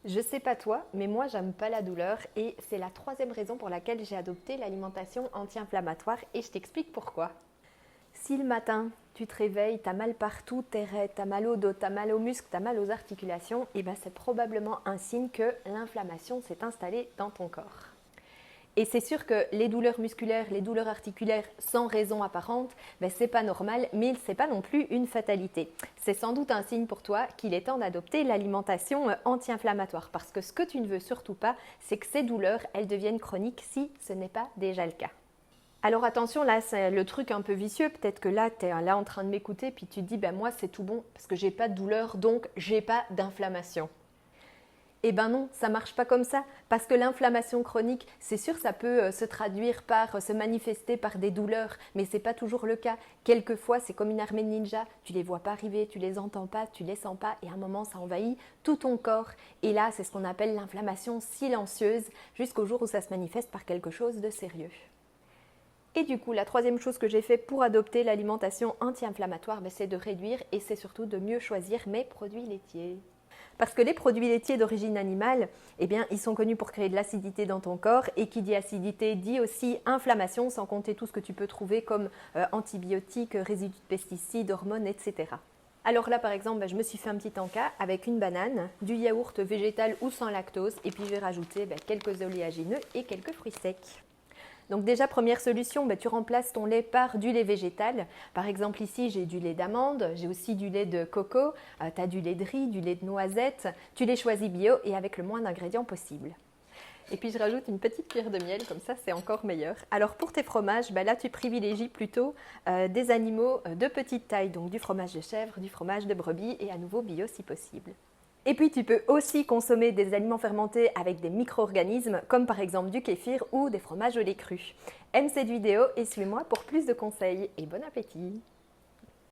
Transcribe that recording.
Je sais pas toi, mais moi j'aime pas la douleur et c'est la troisième raison pour laquelle j'ai adopté l'alimentation anti-inflammatoire et je t'explique pourquoi. Si le matin tu te réveilles, t'as mal partout, t'es raide, t'as mal au dos, t'as mal aux muscles, t'as mal aux articulations, et ben c'est probablement un signe que l'inflammation s'est installée dans ton corps. Et c'est sûr que les douleurs musculaires, les douleurs articulaires sans raison apparente, ben c'est pas normal, mais c'est pas non plus une fatalité. C'est sans doute un signe pour toi qu'il est temps d'adopter l'alimentation anti-inflammatoire, parce que ce que tu ne veux surtout pas, c'est que ces douleurs, elles deviennent chroniques si ce n'est pas déjà le cas. Alors attention, là c'est le truc un peu vicieux, peut-être que là tu es là en train de m'écouter puis tu te dis ben moi c'est tout bon parce que j'ai pas de douleur donc j'ai pas d'inflammation. Eh ben non, ça marche pas comme ça, parce que l'inflammation chronique, c'est sûr, ça peut se traduire par, se manifester par des douleurs, mais c'est pas toujours le cas. Quelquefois, c'est comme une armée de ninjas, tu les vois pas arriver, tu les entends pas, tu les sens pas, et à un moment, ça envahit tout ton corps. Et là, c'est ce qu'on appelle l'inflammation silencieuse, jusqu'au jour où ça se manifeste par quelque chose de sérieux. Et du coup, la troisième chose que j'ai fait pour adopter l'alimentation anti-inflammatoire, c'est de réduire et c'est surtout de mieux choisir mes produits laitiers. Parce que les produits laitiers d'origine animale, eh bien, ils sont connus pour créer de l'acidité dans ton corps et qui dit acidité dit aussi inflammation, sans compter tout ce que tu peux trouver comme antibiotiques, résidus de pesticides, hormones, etc. Alors là, par exemple, je me suis fait un petit encas avec une banane, du yaourt végétal ou sans lactose et puis j'ai rajouté quelques oléagineux et quelques fruits secs. Donc déjà, première solution, tu remplaces ton lait par du lait végétal. Par exemple, ici, j'ai du lait d'amande, j'ai aussi du lait de coco, tu as du lait de riz, du lait de noisette. Tu les choisis bio et avec le moins d'ingrédients possible. Et puis, je rajoute une petite cuillère de miel, comme ça, c'est encore meilleur. Alors, pour tes fromages, là, tu privilégies plutôt des animaux de petite taille, donc du fromage de chèvre, du fromage de brebis et à nouveau bio si possible. Et puis tu peux aussi consommer des aliments fermentés avec des micro-organismes comme par exemple du kéfir ou des fromages au lait cru. Aime cette vidéo et suis-moi pour plus de conseils et bon appétit!